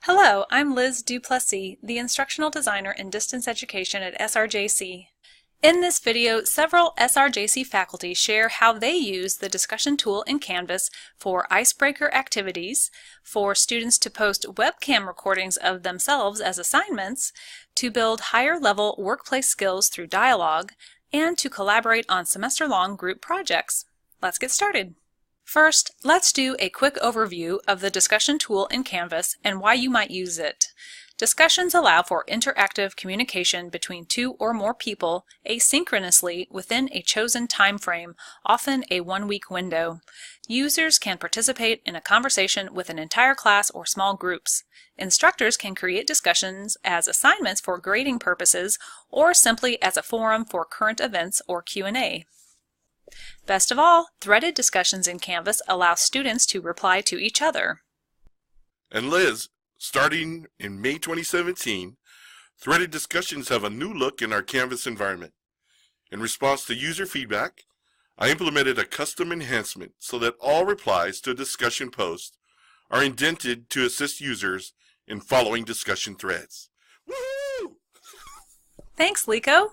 Hello, I'm Liz Duplessis, the Instructional Designer in Distance Education at SRJC. In this video, several SRJC faculty share how they use the discussion tool in Canvas for icebreaker activities, for students to post webcam recordings of themselves as assignments, to build higher-level workplace skills through dialogue, and to collaborate on semester-long group projects. Let's get started. First, let's do a quick overview of the discussion tool in Canvas and why you might use it. Discussions allow for interactive communication between two or more people asynchronously within a chosen time frame, often a one-week window. Users can participate in a conversation with an entire class or small groups. Instructors can create discussions as assignments for grading purposes or simply as a forum for current events or Q&A. Best of all, threaded discussions in Canvas allow students to reply to each other. And Liz, starting in May 2017, threaded discussions have a new look in our Canvas environment. In response to user feedback, I implemented a custom enhancement so that all replies to a discussion post are indented to assist users in following discussion threads. Woohoo! Thanks, Lico.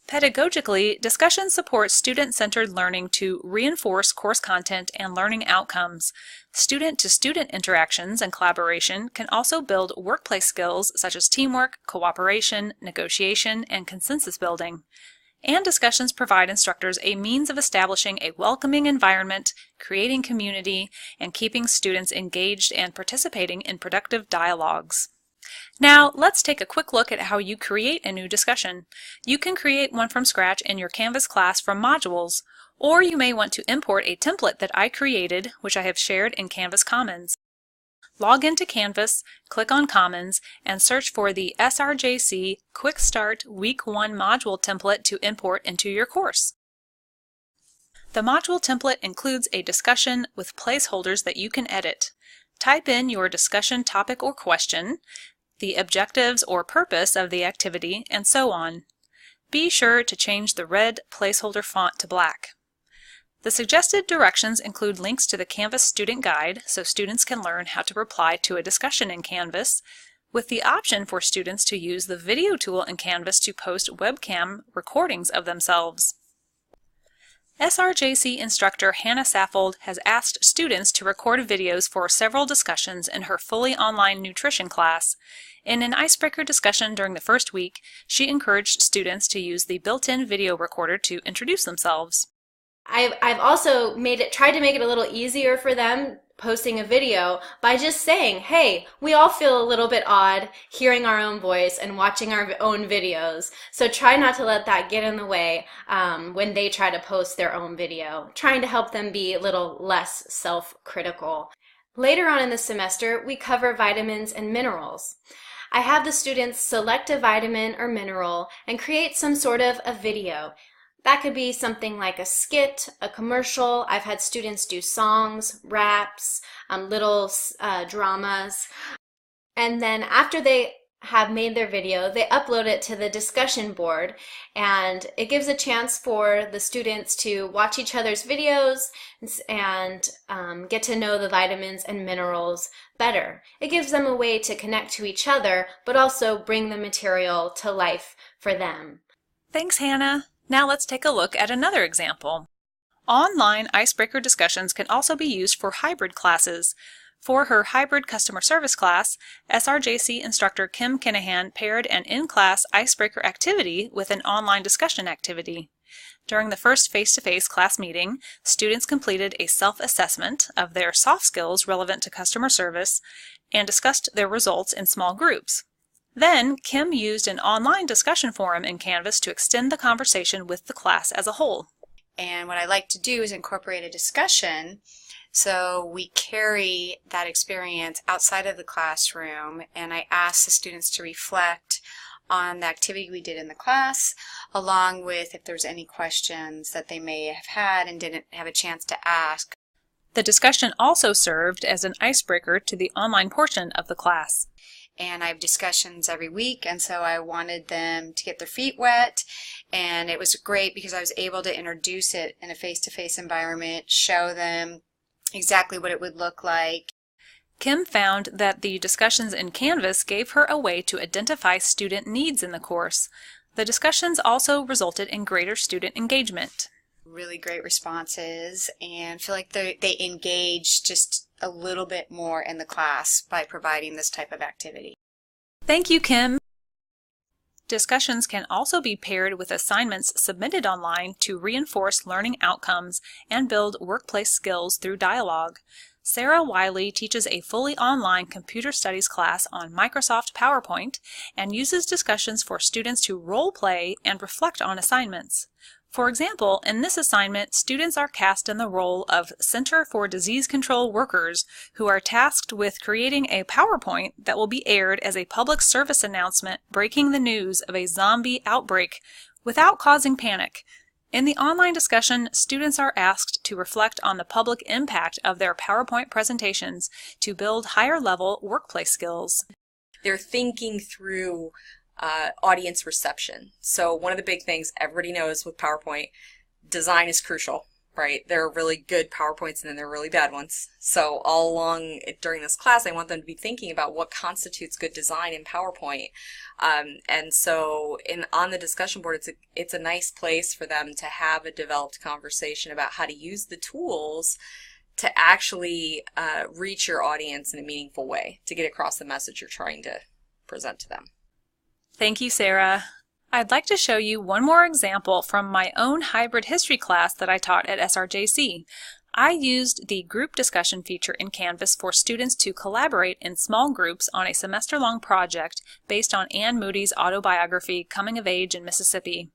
Pedagogically, discussions support student-centered learning to reinforce course content and learning outcomes. Student-to-student interactions and collaboration can also build workplace skills such as teamwork, cooperation, negotiation, and consensus building. And discussions provide instructors a means of establishing a welcoming environment, creating community, and keeping students engaged and participating in productive dialogues. Now, let's take a quick look at how you create a new discussion. You can create one from scratch in your Canvas class from modules, or you may want to import a template that I created, which I have shared in Canvas Commons. Log into Canvas, click on Commons, and search for the SRJC Quick Start Week 1 module template to import into your course. The module template includes a discussion with placeholders that you can edit. Type in your discussion topic or question, the objectives or purpose of the activity, and so on. Be sure to change the red placeholder font to black. The suggested directions include links to the Canvas Student Guide so students can learn how to reply to a discussion in Canvas, with the option for students to use the video tool in Canvas to post webcam recordings of themselves. SRJC instructor Hannah Saffold has asked students to record videos for several discussions in her fully online nutrition class. In an icebreaker discussion during the first week, she encouraged students to use the built-in video recorder to introduce themselves. I've also tried to make it a little easier for them posting a video by just saying, hey, we all feel a little bit odd hearing our own voice and watching our own videos, so try not to let that get in the way when they try to post their own video, trying to help them be a little less self-critical. Later on in the semester, we cover vitamins and minerals. I have the students select a vitamin or mineral and create some sort of a video. That could be something like a skit, a commercial. I've had students do songs, raps, little dramas. And then after they have made their video, they upload it to the discussion board, and it gives a chance for the students to watch each other's videos and get to know the vitamins and minerals better. It gives them a way to connect to each other, but also bring the material to life for them. Thanks, Hannah. Now let's take a look at another example. Online icebreaker discussions can also be used for hybrid classes. For her hybrid customer service class, SRJC instructor Kim Kinahan paired an in-class icebreaker activity with an online discussion activity. During the first face-to-face class meeting, students completed a self-assessment of their soft skills relevant to customer service and discussed their results in small groups. Then, Kim used an online discussion forum in Canvas to extend the conversation with the class as a whole. And what I like to do is incorporate a discussion so we carry that experience outside of the classroom, and I ask the students to reflect on the activity we did in the class, along with if there's any questions that they may have had and didn't have a chance to ask. The discussion also served as an icebreaker to the online portion of the class. And I have discussions every week, and so I wanted them to get their feet wet, and it was great because I was able to introduce it in a face-to-face environment, show them exactly what it would look like. Kim found that the discussions in Canvas gave her a way to identify student needs in the course. The discussions also resulted in greater student engagement. Really great responses, and feel like they engage just a little bit more in the class by providing this type of activity. Thank you, Kim. Discussions can also be paired with assignments submitted online to reinforce learning outcomes and build workplace skills through dialogue. Sarah Wiley teaches a fully online computer studies class on Microsoft PowerPoint and uses discussions for students to role play and reflect on assignments. For example, in this assignment, students are cast in the role of Center for Disease Control workers who are tasked with creating a PowerPoint that will be aired as a public service announcement breaking the news of a zombie outbreak without causing panic. In the online discussion, students are asked to reflect on the public impact of their PowerPoint presentations to build higher-level workplace skills. They're thinking through audience reception. So one of the big things everybody knows with PowerPoint, design is crucial, right? There are really good PowerPoints and then there are really bad ones. So all along during this class, I want them to be thinking about what constitutes good design in PowerPoint. And so on the discussion board, it's a nice place for them to have a developed conversation about how to use the tools to actually reach your audience in a meaningful way, to get across the message you're trying to present to them. Thank you, Sarah. I'd like to show you one more example from my own hybrid history class that I taught at SRJC. I used the group discussion feature in Canvas for students to collaborate in small groups on a semester-long project based on Anne Moody's autobiography, Coming of Age in Mississippi.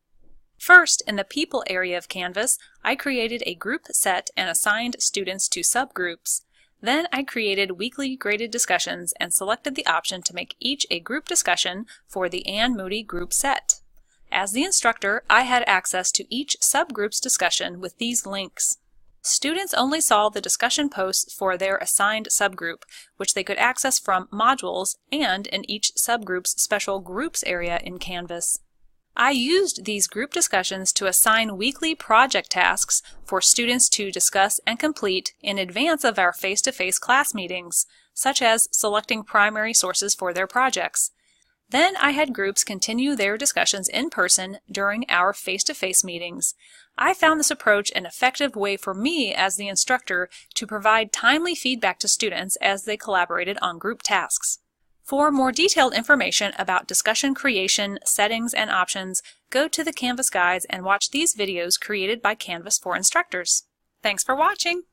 First, in the People area of Canvas, I created a group set and assigned students to subgroups. Then I created weekly graded discussions and selected the option to make each a group discussion for the Anne Moody group set. As the instructor, I had access to each subgroup's discussion with these links. Students only saw the discussion posts for their assigned subgroup, which they could access from modules and in each subgroup's special groups area in Canvas. I used these group discussions to assign weekly project tasks for students to discuss and complete in advance of our face-to-face class meetings, such as selecting primary sources for their projects. Then I had groups continue their discussions in person during our face-to-face meetings. I found this approach an effective way for me as the instructor to provide timely feedback to students as they collaborated on group tasks. For more detailed information about discussion creation, settings, and options, go to the Canvas guides and watch these videos created by Canvas for instructors. Thanks for watching!